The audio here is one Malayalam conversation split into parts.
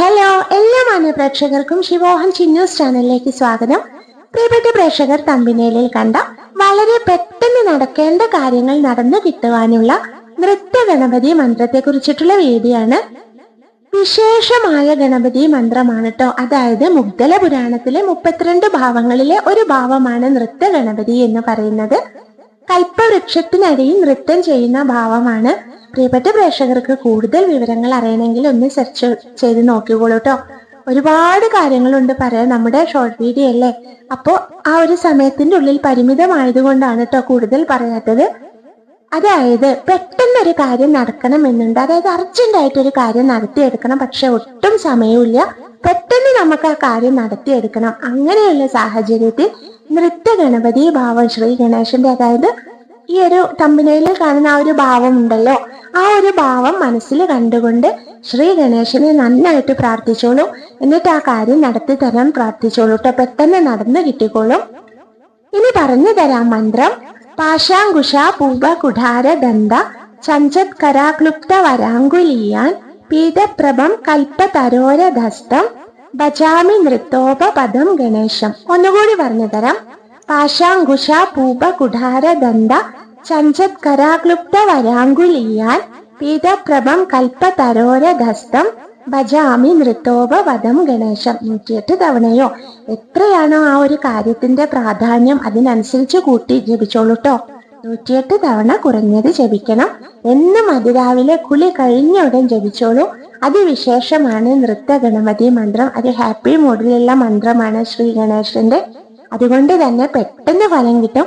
ഹലോ, എല്ലാ മാന്യ പ്രേക്ഷകർക്കും ശിവോഹൻ ചിന്നൂസ് ചാനലിലേക്ക് സ്വാഗതം. പ്രിയപ്പെട്ട പ്രേക്ഷകർ, തമ്പനയിലിൽ കണ്ട വളരെ പെട്ടെന്ന് നടക്കേണ്ട കാര്യങ്ങൾ നടന്നു കിട്ടുവാനുള്ള നൃത്ത ഗണപതി മന്ത്രത്തെ കുറിച്ചിട്ടുള്ള വീഡിയോ ആണ്. വിശേഷമായ ഗണപതി മന്ത്രമാണ് കേട്ടോ. അതായത് മുഗ്ദല പുരാണത്തിലെ 32 ഭാവങ്ങളിലെ ഒരു ഭാവമാണ് നൃത്ത ഗണപതി എന്ന് പറയുന്നത്. കൽപ്പവൃക്ഷത്തിനടിയിൽ നൃത്തം ചെയ്യുന്ന ഭാവമാണ്. പ്രിയപ്പെട്ട പ്രേക്ഷകർക്ക് കൂടുതൽ വിവരങ്ങൾ അറിയണമെങ്കിൽ ഒന്ന് സെർച്ച് ചെയ്ത് നോക്കിക്കോളൂ കേട്ടോ. ഒരുപാട് കാര്യങ്ങളുണ്ട് പറയാൻ, നമ്മുടെ ഷോർട്ട് വീഡിയോ അല്ലേ. അപ്പോൾ ആ ഒരു സമയത്തിന്റെ ഉള്ളിൽ പരിമിതമായതുകൊണ്ടാണ് കേട്ടോ കൂടുതൽ പറയാത്തത്. അതായത് പെട്ടെന്നൊരു കാര്യം നടക്കണം എന്നുണ്ട്, അതായത് അർജന്റായിട്ടൊരു കാര്യം നടത്തിയെടുക്കണം, പക്ഷെ ഒട്ടും സമയമില്ല, പെട്ടെന്ന് നമുക്ക് ആ കാര്യം നടത്തിയെടുക്കണം. അങ്ങനെയുള്ള സാഹചര്യത്തിൽ നൃത്ത ഗണപതി ഭാവം ശ്രീ ഗണേശന്റെ, അതായത് ഈ ഒരു തമ്പനയിൽ കാണുന്ന ആ ഒരു ഭാവം ഉണ്ടല്ലോ, ആ ഒരു ഭാവം മനസ്സിൽ കണ്ടുകൊണ്ട് ശ്രീ ഗണേശനെ നന്നായിട്ട് പ്രാർത്ഥിച്ചോളൂ. എന്നിട്ട് ആ കാര്യം നടത്തി തരാൻ പ്രാർത്ഥിച്ചോളൂ കേട്ടോ. പെട്ടെന്ന് നടന്നു കിട്ടിക്കോളും. ഇനി പറഞ്ഞു തരാം മന്ത്രം. പാശാങ്കുശ പൂപ കുഠാര ദന്ത ചഞ്ചത് കരാക്ലുപ്ത വരാങ്കുലീയാൻ പീതപ്രഭം കൽപ്പതരോരധസ്തം ഭജാമി നൃത്തോപപദം ഗണേശം. ഒന്നുകൂടി പറഞ്ഞു തരാം. പാശാങ്കുശ പൂപ കുഠാര ദന്ത ചഞ്ചത് കരാക്ലുപ്ത വരാങ്കുലീയാൻ പീതപ്രഭം കൽപ്പതരോരധസ്തം ഭജാമി നൃത്തോപപദം ഗണേശം. 108 തവണയോ എത്രയാണോ ആ ഒരു കാര്യത്തിന്റെ പ്രാധാന്യം അതിനനുസരിച്ച് കൂട്ടി ജപിച്ചോളൂ കേട്ടോ. 108 തവണ കുറഞ്ഞത് ജപിക്കണം. എന്നും അതിരാവിലെ കുളി കഴിഞ്ഞ ഉടൻ ജപിച്ചോളൂ. അതിവിശേഷമാണ് നൃത്ത ഗണപതി മന്ത്രം. അത് ഹാപ്പി മൂഡിലുള്ള മന്ത്രമാണ് ശ്രീ ഗണേശന്റെ. അതുകൊണ്ട് തന്നെ പെട്ടെന്ന് ഫലം കിട്ടും.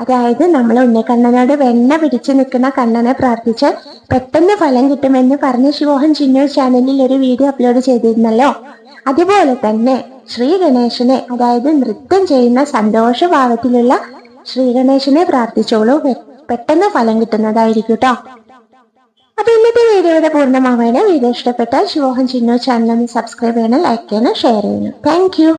അതായത് നമ്മൾ ഉണ്ണിക്കണ്ണനോട് വെണ്ണ പിടിച്ചു നിൽക്കുന്ന കണ്ണനെ പ്രാർത്ഥിച്ചാൽ പെട്ടെന്ന് ഫലം കിട്ടുമെന്ന് പറഞ്ഞ് ശിവോഹൻ ചിന്നൂസ് ചാനലിൽ ഒരു വീഡിയോ അപ്ലോഡ് ചെയ്തിരുന്നല്ലോ. അതുപോലെ തന്നെ ശ്രീ ഗണേശനെ, അതായത് നൃത്തം ചെയ്യുന്ന സന്തോഷഭാവത്തിലുള്ള ശ്രീ ഗണേശനെ പ്രാർത്ഥിച്ചോളൂ. പെട്ടെന്ന് ഫലം കിട്ടുന്നതായിരിക്കും കേട്ടോ. അപ്പൊ ഇന്നത്തെ വീഡിയോയുടെ പൂർണ്ണമാവാണ്. വീഡിയോ ഇഷ്ടപ്പെട്ടാൽ ശിവോഹൻ ചിന്നൂസ് ചാനൽ ഒന്ന് സബ്സ്ക്രൈബ് ചെയ്യണം, ലൈക്ക് ചെയ്യണം, ഷെയർ ചെയ്യണം. Thank you.